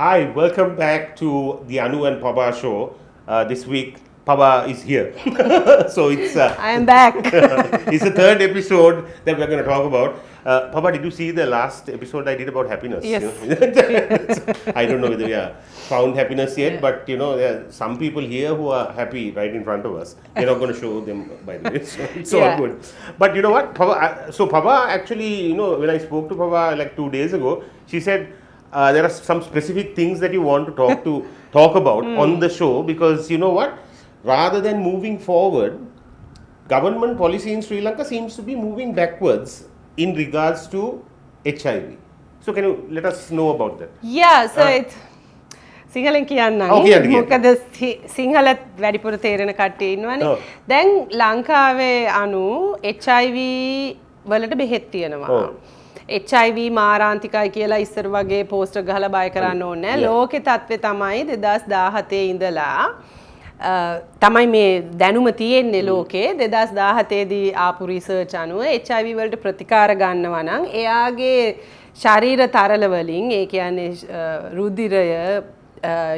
Hi, welcome back to the Anu and Paba show. This week, Paba is here. So it's I am back. it's the third episode that we're going to talk about. Paba, did you see the last episode I did about happiness? Yes. I don't know whether we have found happiness yet, but there are some people here who are happy right in front of us. We're not going to show them, by the way. So it's all good. But you know what? Paba actually, when I spoke to Paba like 2 days ago, she said, there are some specific things that you want to talk about on the show, because you know what, rather than moving forward, government policy in Sri Lanka seems to be moving backwards in regards to HIV. So can you let us know about that? Yeah, so it's සිංහලෙන් කියන්නම්. මොකද සිංහලත් වැඩිපුර තේරෙන කට්ටිය ඉන්නවනේ. දැන් ලංකාවේ HIV වලට බෙහෙත් තියෙනවා. HIV මාරාන්තිකයි කියලා ඉස්සර වගේ පෝස්ටර් ගහලා බය කරන්න ඕනේ නැහැ. ලෝකේ තත්ත්වය තමයි 2017 ඉඳලා තමයි මේ දැනුම තියෙන්නේ ලෝකේ. 2017 දී ආපු රිසර්ච් අනුව HIV වලට ප්‍රතිකාර ගන්නවා නම් එයාගේ ශරීර තරල වලින්, ඒ කියන්නේ රුධිරය,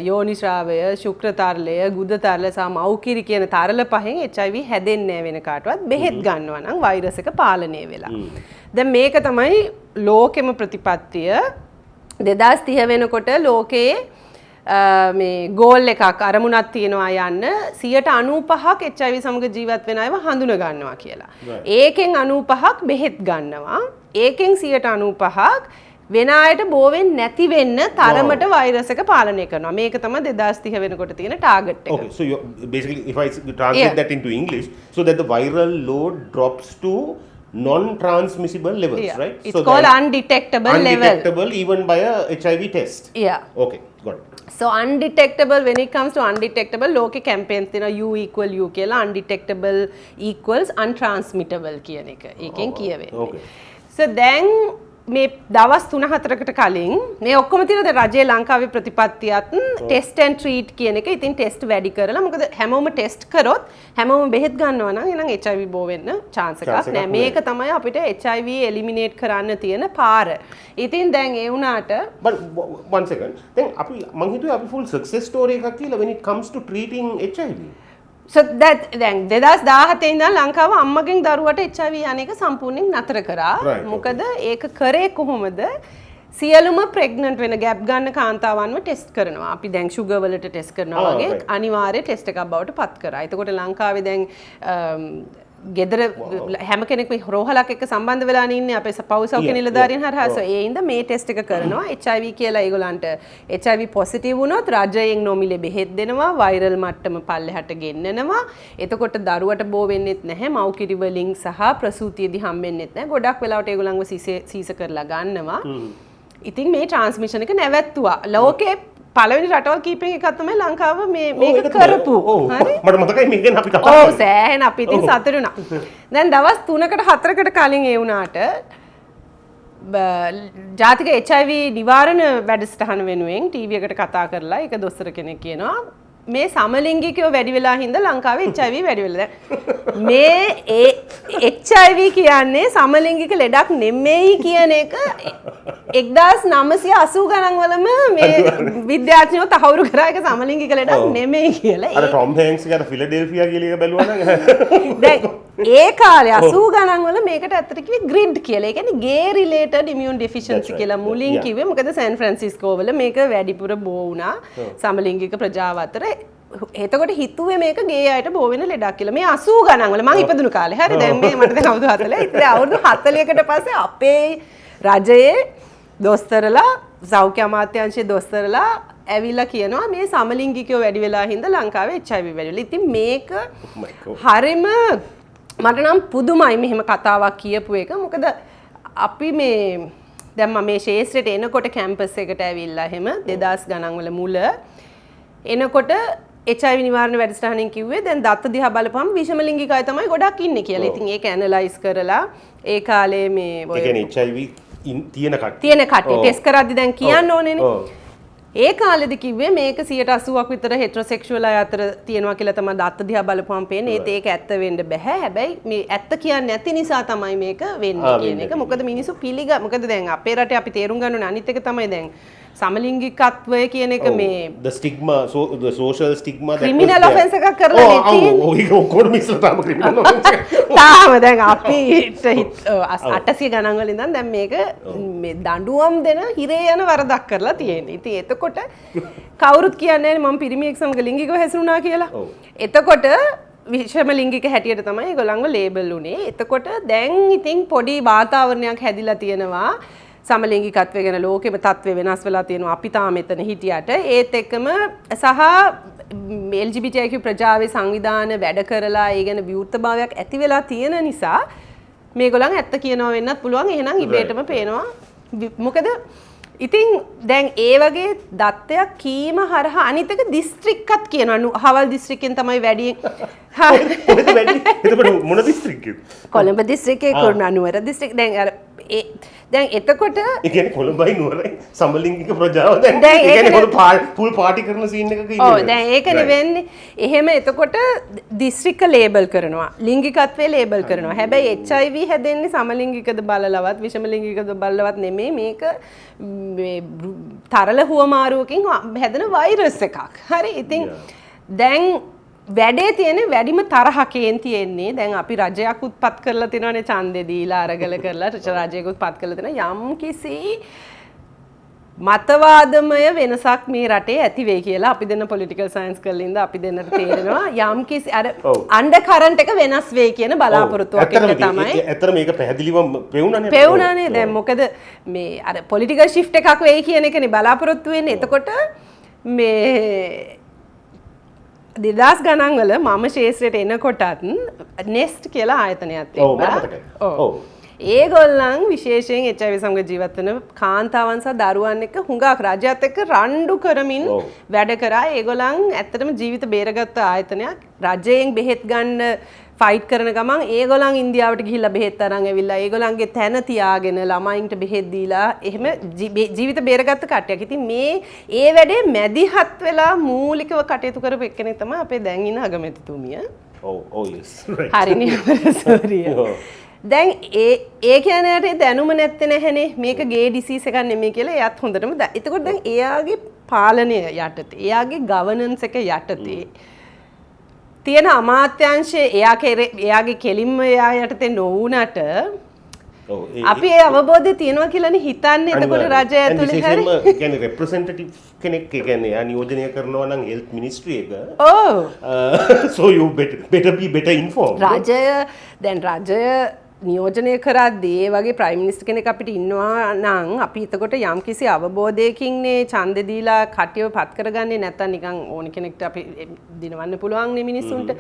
යෝනි ශ්‍රාවය, ශුක්‍ර තරලය, ගුද තරල සහ මව්කිරි කියන තරල පහෙන් HIV හැදෙන්නේ නැහැ වෙන කාටවත්. බෙහෙත් ගන්නවා නම් වෛරස් එක පාලනය වෙලා. දැන් මේක තමයි ලෝකෙම ප්‍රතිපත්තිය. 2030 වෙනකොට ලෝකයේ මේ ගෝල් එකක් අරමුණක් තියෙනවා යන්න 95%ක් HIV සමග ජීවත් වෙන අයව හඳුන ගන්නවා කියලා. ඒකෙන් 95%ක් බෙහෙත් ගන්නවා. ඒකෙන් 95%ක් වෙන අයට බෝ වෙන්නේ නැති වෙන්න තරමට වෛරස් එක පාලනය කරනවා. මේක තමයි 2030 වෙනකොට තියෙන ටාගට් එක. Okay, so basically if I translate that into English, so that the viral load drops to non-transmissible levels, right? It's called undetectable level. Undetectable even by a HIV test. Yeah. Okay, got it. So undetectable, when it comes to undetectable, loke campaigns තියෙනවා U equal U කියලා. Undetectable equals untransmittable කියන එක. ඒකෙන් කියවෙන්නේ. Okay. So then මේ දවස් 3-4කට කලින් මේ ඔක්කොම තියෙන දැන් රජයේ ලංකාවේ ප්‍රතිපත්තියත් ටෙස්ට් ඇන්ඩ් ට්‍රීට් කියන එක. ඉතින් ටෙස්ට් වැඩි කරලා, මොකද හැමෝම ටෙස්ට් කරොත් හැමෝම බෙහෙත් ගන්නවා නම් එහෙනම් HIV බෝ වෙන්න chance එකක් නැහැ. මේක තමයි අපිට HIV එලිමිනේට් කරන්න තියෙන පාර. ඉතින් දැන් ඒ වුණාට but one second, දැන් අපි මං හිතුවේ අපි full success story එකක් කියලා when it comes to treating HIV. So that දැන් 2017 ඉඳන් ලංකාව අම්මගෙන් දරුවට HIV යන එක සම්පූර්ණයෙන් නතර කරා. මොකද ඒක කරේ කොහොමද? සියලුම ප්‍රෙග්නන්ට් වෙන ගැප් ගන්න කාන්තාවන්ව ටෙස්ට් කරනවා. අපි දැන් ෂුගර් වලට ටෙස්ට් කරනවා වගේ අනිවාර්ය ටෙස්ට් එකක් බවට පත් කරා. එතකොට ලංකාවේ දැන් ගෙදර හැම කෙනෙක්ම රෝහලක් එක්ක සම්බන්ධ වෙලා ඉන්නේ අපේ පවුල් සෞඛ්‍ය නිලධාරීන් හරහා. So ඒ ඉඳ මේ ටෙස්ට් එක කරනවා. HIV කියලා ඒගොල්ලන්ට HIV පොසිටිව් වුණොත් රජයෙන් නොමිලේ බෙහෙත් දෙනවා, වෛරල් මට්ටම පල්ලෙහාට ගෙන්නනවා. එතකොට දරුවට බෝ වෙන්නෙත් නැහැ, මව්කිරි වලින් සහ ප්‍රසූතියේදී හම්බෙන්නෙත් නැහැ. ගොඩක් වෙලාවට ඒගොල්ලන්ව සීස කරලා ගන්නවා. ඉතින් මේ ට්‍රාන්ස්මිෂන් එක නැවැත්තුවා. ලෝකේ පළවෙනි රටවල් කීපෙක එකක් තමයි ලංකාව මේක කරපු. හරි. මට මතකයි මේක ගැන අපි කතා කරා. ඔව් සෑහෙන අපි ඉතින් සතුටු වුණා. දැන් දවස් 3කට 4කට කලින් ඒ වුණාට ජාතික HIV නිවාරණ වැඩසටහන වෙනුවෙන් ටීවී එකට කතා කරලා ඒක දොස්තර කෙනෙක් කියනවා මේ සමලිංගිකයෝ වැඩි වෙලා හින්දා ලංකාවේ HIV වැඩි වෙලා. මේ HIV කියන්නේ සමලිංගික ලෙඩක් නෙමෙයි කියන එක 1980 ගණන් වලම මේ විද්‍යාඥයෝ තහවුරු කරා එක සමලිංගික ලෙඩක් නෙමෙයි කියලා. අර ටොම් හැන්ක්ස් ගේ ෆිලඩෙල්ෆියා කියලා එක බැලුවා නම් දැන් ඒ කාලේ 80 ගණන් වල මේකට ඇත්තට කිව්වේ ග්‍රිඩ් කියලා. ඒ කියන්නේ ගේ රිලේටඩ් ඉමුන් ඩෙෆිෂන්සි කියලා මුලින් කිව්වේ. මොකද සෑන් ෆ්‍රැන්සිස්කෝ වල මේක වැඩිපුර බෝ වුණා සමලිංගික ප්‍රජාව අතර. එතකොට හිතුවේ මේක ගේ අයට බෝ වෙන ලෙඩක් කියලා. මේ 80 ගණන් වල මං ඉපදුණු කාලේ. හරි දැන් මේ මට දැන් අවුරුදු 40. ඉතින් අවුරුදු 40කට පස්සේ අපේ රජයේ දොස්තරලා, සෞඛ්‍ය අමාත්‍යාංශයේ දොස්තරලා ඇවිල්ලා කියනවා මේ සමලිංගිකයෝ වැඩි වෙලා හින්දා ලංකාවේ HIV වැඩි වෙලා. ඉතින් මේක හරිම මට නම් පුදුමයි මෙහෙම කතාවක් කියපු එක. මොකද අපි මේ දැන් මම මේ ශේෂ්ත්‍රයට එනකොට කැම්පස් එකට ඇවිල්ලා එහෙම 2000 ගණන් වල මුල එනකොට HIV නිවාරණ වැඩසටහනින් කිව්වේ දැන් දත්ත දිහා බලපුවම විෂමලිංගික අය තමයි ගොඩක් ඉන්නේ කියලා. ඉතින් ඒක ඇනලයිස් කරලා ඒ කාලේ මේ ඒ කියන්නේ HIV තියෙන කට්ටිය ටෙස්ට් කරද්දි දැන් කියන්න ඕනේනේ. ඒ කාලෙදි කිව්වේ මේක 80%ක් විතර හෙටරොසෙක්ෂුවල් අය අතර තියෙනවා කියලා තමයි දත්ත දිහා බලපුවම පේන්නේ. ඒක ඇත්ත වෙන්න බෑ. හැබැයි මේ ඇත්ත කියන්නේ නැති නිසා තමයි මේක වෙන්නේ කියන එක. මොකද මිනිස්සු මොකද දැන් අපේ රටේ අපි තේරුම් ගන්න ඕනේ අනිත් එක තමයි දැන් සමලිංගිකත්වය කියන එක මේ the stigma, so the social stigma that criminal offence එකක් කරලා ඔව් ඒක ඔක්කොම ඉස්සර තාම ක්‍රිමිනල් ඔෆෙන්ස් තාම දැන් අපි 800 ගණන් වලින් ඉඳන් දැන් මේක මේ දඬුවම් දෙන හිරේ යන වරදක් කරලා තියෙන්නේ. ඉතින් එතකොට කවුරුත් කියන්නේ නැහැ මම පිරිමියෙක් සමග ලිංගිකව හැසිරුණා කියලා. එතකොට විෂම ලිංගික හැටියට තමයි ඒගොල්ලන්ව ලේබල් උනේ. එතකොට දැන් ඉතින් පොඩි වාතාවරණයක් හැදිලා තියෙනවා. සමලිංගිකත්වය ගැන ලෝකෙම තත්ත්වය වෙනස් වෙලා තියෙනවා. අපි තාම මෙතන හිටියට ඒත් එක්කම සහ LGBTIQ ප්‍රජාවේ සංවිධාන වැඩ කරලා ඒ ගැන විවෘතභාවයක් ඇති වෙලා තියෙන නිසා මේගොල්ලන් ඇත්ත කියනවා වෙන්නත් පුළුවන්. එහෙනම් ඉබේටම පේනවා. මොකද ඉතින් දැන් ඒ වගේ දත්තයක් කීම හරහා අනිත් එක දිස්ත්‍රික්කත් කියනවා. හවල් දිස්ත්‍රික්කෙන් තමයි වැඩි. එතකොට මොන දිස්ත්‍රික්කෙද? කොළඹ දිස්ත්‍රික්කේ කුරුණානුවර දිස්ත්‍රික් දැන් අර දැන් එතකොට ඒ කියන්නේ කොළඹයි නුවරයි සමලිංගික ප්‍රජාව දැන් ඒ කියන්නේ පොඩි පුල් පාටි කරන සීන් එකක ඉන්නේ. ඔව් දැන් ඒකනේ වෙන්නේ. එහෙම එතකොට දිස්ත්‍රික්ක ලේබල් කරනවා. ලිංගිකත්වයේ ලේබල් කරනවා. හැබැයි HIV හැදෙන්නේ සමලිංගිකද බලලවත් විෂමලිංගිකද බලලවත් නෙමෙයි. මේක මේ තරල හුවමාරුවකින් හැදෙන වෛරස් එකක්. හරි. ඉතින් දැන් වැඩේ තියෙන්නේ වැඩිම තරහකෙන් තියෙන්නේ. දැන් අපි රජයක් උත්පත් කරලා තිනවනේ ඡන්දේ දීලා අරගල කරලා රජයක් උත්පත් කරලා තින යම් කිසි මතවාදමය වෙනසක් මේ රටේ ඇති වෙයි කියලා අපි දෙන්න පොලිටිකල් සයන්ස් කරලා ඉඳලා අපි දෙන්නට තේරෙනවා යම් කිසි අර අන්ඩර් කරන්ට් එක වෙනස් වෙයි කියන බලාපොරොත්තුවක් එක තමයි. ඇත්තට මේක පැහැදිලිවම පෙවුණානේ. පෙවුණානේ. දැන් මොකද මේ අර පොලිටිකල් ෂිෆ්ට් එකක් වෙයි කියන එකනේ බලාපොරොත්තු වෙන්නේ. එතකොට මේ 2000 ගණන් වල මම ශේෂ්ත්‍රයට එනකොටත් නෙස්ට් කියලා ආයතනයක් තිබ්බා. ඔව්. ඒගොල්ලන් විශේෂයෙන් HIV සමග ජීවත් වෙන කාන්තාවන් සහ දරුවන් එක්ක හුඟක් රජයත් එක්ක රණ්ඩු කරමින් වැඩ කරා. ඒගොල්ලන් ඇත්තටම ජීවිත බේරගත්ත ආයතනයක්. රජයෙන් බෙහෙත් ගන්න ෆයිට් කරන ගමන් ඒගොල්ලන් ඉන්දියාවට ගිහිල්ලා බෙහෙත් අරන් ඇවිල්ලා ඒගොල්ලන්ගේ තැන තියාගෙන ළමයින්ට බෙහෙත් දීලා එහෙම ජීවිත බේරගත්ත කට්ටියක්. ඉතින් මේ ඒ වැඩේ මැදිහත් වෙලා මූලිකව කටයුතු කරපු එක්කෙනෙක් තමයි අපේ දැන් ඉන්න අගමැතිතුමිය. ඔව් yes. හරිනේ සෝරිය. දැන් ඒ කියන්නේ දැනුම නැත්තේ නැහනේ මේක ගේ ඩිසීස් එකක් නෙමෙයි කියලා එයාත් හොඳටම එතකොට දැන් එයාගේ පාලනය යටතේ එයාගේ ගවර්නන්ස් එක යටතේ තියෙන අමාත්‍යංශය එයාගේ කෙලින්ම එයා යටතේ නොවුනට අපි ඒ අවබෝධය තියෙනවා කියලානේ හිතන්නේ. එතකොට රජය ඇතුලේ හරි කියන්නේ රෙප්‍රසෙන්ටටිව් කෙනෙක් ඒ කියන්නේ එයා නියෝජනය කරනවා නම් හෙල්ත් මිනිස්ට්‍රි එක. ඔව්. so you better be better informed. රජය නියෝජනය කරද්දී ඒ වගේ ප්‍රයිම් මිනිස්ටර් කෙනෙක් අපිට ඉන්නවා නම් අපි එතකොට යම්කිසි අවබෝධයකින්නේ ඡන්දෙ දීලා කටියව පත් කරගන්නේ නැත්නම් නිකන් ඕන කෙනෙක්ට අපි දිනවන්න පුළුවන් නේ මිනිස්සුන්ට.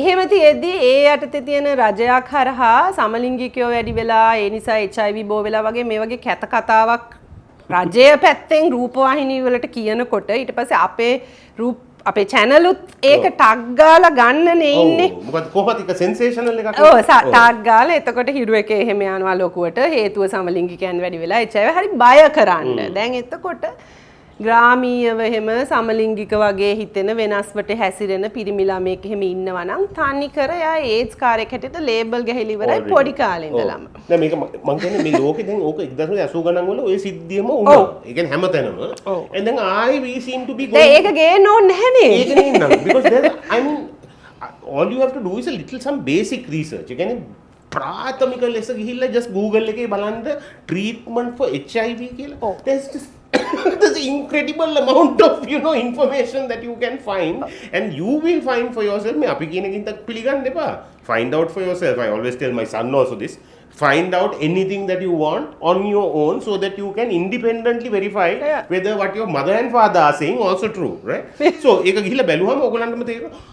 එහෙම තියෙද්දී ඒ යටතේ තියෙන රජයක් හරහා සමලිංගිකයෝ වැඩි වෙලා ඒ නිසා HIV බෝ වෙලා වගේ මේ වගේ කැත කතාවක් රජය පැත්තෙන් රූපවාහිනී වලට කියනකොට ඊට පස්සේ අපේ channelුත් ඒක ටග් ගාලා ගන්නනේ ඉන්නේ. මොකද කොහොමද ඒක සෙන්සේෂනල් එකක්? ඔව් ටග් ගාලා එතකොට හිරු එකේ එහෙම යනවා ලොකුවට හේතුව සමලිංගිකයන් වැඩි වෙලා HIV හරි බය කරන්න. දැන් එතකොට ග්‍රාමීයව එහෙම සමලිංගික වගේ හිතෙන වෙනස්වට හැසිරෙන පිරිමි ළමෙක් එහෙම ඉන්නවා නම් තනි කර එයා ඒඩ්ස් කාර්යයක් හැටියට ලේබල් ගහලා ඉවරයි පොඩි කාලේ ඉඳලම. දැන් මේක මම කියන්නේ මේ ලෝකේ දැන් ඕක 1980 ගණන් වල ওই සිද්ධියම වුණා. ඒ කියන්නේ හැමතැනම. and then we seem to be going ඒක ගේන්න ඕනේ නැහනේ. ඒක නෙන්නම් because there I mean all you have to do is a little some basic research. ඒ කියන්නේ ප්‍රාථමික ලෙස ගිහිල්ලා just Google එකේ බලන්න treatment for HIV කියලා. there's just there's an incredible amount of information that you can find and you will find for yourself. Me api කියන කින්තක් පිළිගන්න එපා. Find out for yourself. I always tell my son also this. Find out anything that you want on your own so that you can independently verify whether what your mother and father are saying also true, right? So ඒක ගිහිල්ලා බැලුවම ඔයගොල්ලන්ටම තේරෙනවා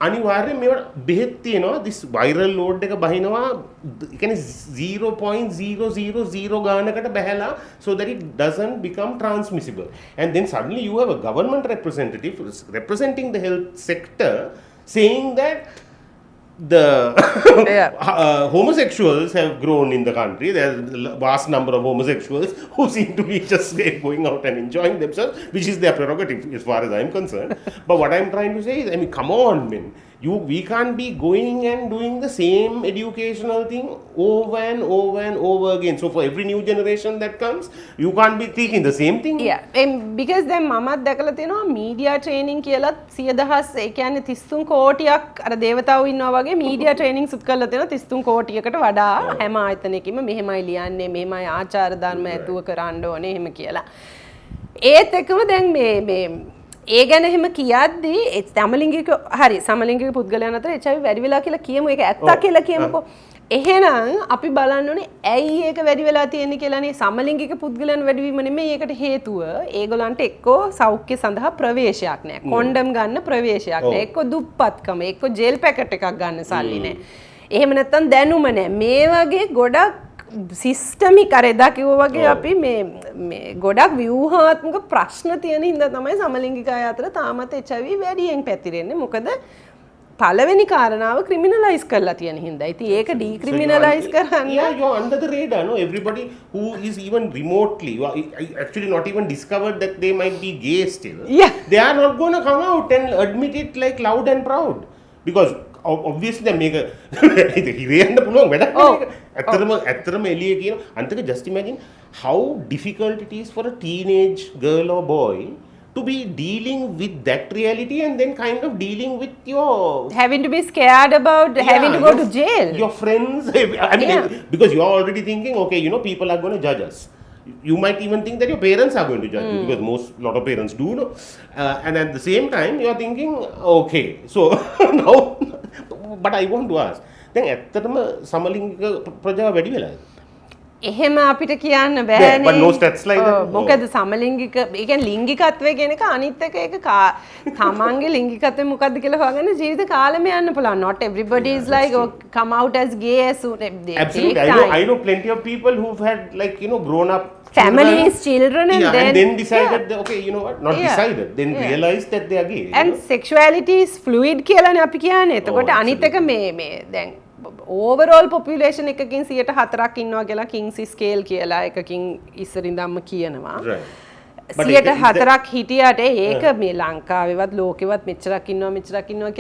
අනිවාර්යෙන් මේවට බෙහෙත් තියෙනවා this viral load එක බහිනවා ඒ කියන්නේ 0.000 ගානකට බහැලා so that it doesn't become transmissible and then suddenly you have a government representative representing the health sector saying that the homosexuals have grown in the country. There's a vast number of homosexuals who seem to be just going out and enjoying themselves, which is their prerogative as far as I'm concerned. But what I'm trying to say is, I mean, come on, man. we can't be going and doing the same educational thing over and over and over again. So for every new generation that comes, you can't be teaching the same thing. Yeah, because දැන් මමත් දැකලා තියෙනවා media training කියලා 100,000 ඒ කියන්නේ 33 කෝටියක් අර දේවතාවෝ ඉන්නවා වගේ මීඩියා ට්‍රේනින් සුත් කරලා තියෙනවා 33 කෝටියකට වඩා හැම ආයතනයකින්ම මෙහෙමයි ලියන්නේ මෙහෙමයි ආචාර ධර්ම ඇතුව කරන්න ඕනේ එහෙම කියලා. ඒත් එක්කම දැන් මේ ඒ ගැන එහෙම කියද්දී සමලිංගික හරි සමලිංගික පුද්ගලයන් අතර HIV වැඩි වෙලා කියලා කියමු ඒක ඇත්ත කියලා කියමුකෝ. එහෙනම් අපි බලන්න ඕනේ ඇයි ඒක වැඩි වෙලා තියෙන්නේ කියලානේ සමලිංගික පුද්ගලයන් වැඩි වීම නෙමෙයි ඒකට හේතුව. ඒගොල්ලන්ට එක්කෝ සෞඛ්‍ය සඳහා ප්‍රවේශයක් නැහැ. කොන්ඩම් ගන්න ප්‍රවේශයක් නැහැ. එක්කෝ දුප්පත්කම, එක්කෝ ජේල් පැකට් එකක් ගන්න සල්ලි නැහැ. එහෙම නැත්නම් දැනුම නැහැ. මේ වගේ ගොඩක් සිස්ටමික් අර එදා කිව්වා වගේ අපි මේ ගොඩක් ව්‍යුහාත්මක ප්‍රශ්න තියෙන හින්දා තමයි සමලිංගික අය අතර තාමත් HIV වැඩියෙන් පැතිරෙන්නේ. මොකද පළවෙනි කාරණාව ක්‍රිමිනලයිස් කරලා තියෙන හින්දා. ඉතින් ඒක ඩීක්‍රිමිනලයිස් කරන්න you're under the radar, no? Everybody who is even remotely actually not even discovered that they might be gay still. Yeah. They are not going to come out and admit it like loud and proud because obviously දැන් මේක හිරේ යන්න පුළුවන් වැඩක් නෙමෙයි. ඇත්තටම එළිය කියන අන්තික just imagine how difficult it is for a teenage girl or boy to be dealing with that reality and then kind of dealing with your having to be scared about having to go to jail. Your friends, I mean, because you are already thinking, okay, you know, people are going to judge us. You might even think that your parents are going to judge you because lot of parents do, no? And at the same time, you are thinking, okay, so now, but I want to ask, දැන් ඇත්තටම සමලිංගික ප්‍රජාව වැඩි වෙලාද? එහෙම අපිට කියන්න බෑනේ. But no stats like that. මොකද සමලිංගික ඒ කියන්නේ ලිංගිකත්වය කියන එක අනිත් එක ඒක තමන්ගේ ලිංගිකත්වය මොකද්ද කියලා හොයාගන්න ජීවිත කාලෙම යන්න පුළුවන්. Not everybody is like come out as gay as soon. Absolutely. I know plenty of people who've had like, you know, grown up families, children and then decided that, okay, you know what, not decided, then realized that they are gay. And sexuality is fluid කියලානේ අපි කියන්නේ. එතකොට අනිත් එක මේ දැන් overall population එකකින් 104ක් ඉන්නවා කියලා කිංස් ස්කේල් කියලා එකකින් ඉස්සරින්දම්ම කියනවා. 104ක් හිටියට ඒක මේ ලංකාවේවත් ලෝකෙවත් මෙච්චරක් ඉන්නවා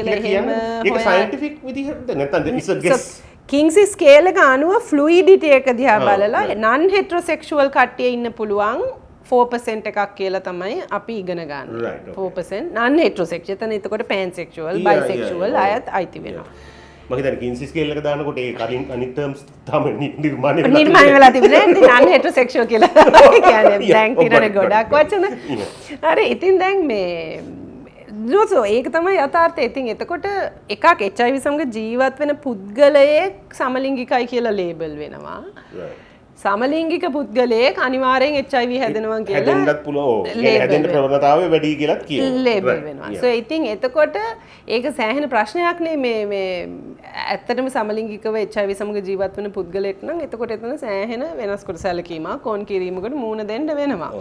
කියලා එහෙම ඒක සයන්ටිෆික් විදිහට නැත්නම් it's a guess. Kings scale එක අනුව ෆ්ලුයිඩිටි එක දිහා බලලා non heterosexual කට්ටිය ඉන්න පුළුවන් 4% එකක් කියලා තමයි අපි ඉගෙන ගන්න. 4% non heterosexual. එතන එතකොට pansexual, bisexual අයත් අයිති වෙනවා. මම හිතන්නේ කින්සි ස්කේල් එක දානකොට ඒ කලින් අනිත් ටර්ම්ස් තමයි නිර්මාණය වෙලා තිබුණේ. ඉතින් non heterosexual කියලා කියන්නේ දැන් කියන ගොඩක් වචන. හරි ඉතින් දැන් මේ දොසෝ ඒක තමයි යථාර්ථය. ඉතින් එතකොට එකක් HIV සමග ජීවත් වෙන පුද්ගලයෙක් සමලිංගිකයි කියලා ලේබල් වෙනවා. සමලිංගික පුද්ගලයෙක් අනිවාර්යෙන් HIV හැදෙනවා කියලා හැදෙන්නත් පුළුවන්. හැදෙන්න ප්‍රවණතාවය වැඩි කියලාත් කියනවා. ලේබල් වෙනවා. So ඉතින් එතකොට ඒක සෑහෙන ප්‍රශ්නයක් නේ මේ ඇත්තටම සමලිංගිකව HIV සමග ජීවත් වෙන පුද්ගලයෙක් නම් එතකොට එතන සෑහෙන වෙනස් කොට සැලකීමක් කොන් කිරීමකට මුහුණ දෙන්න වෙනවා.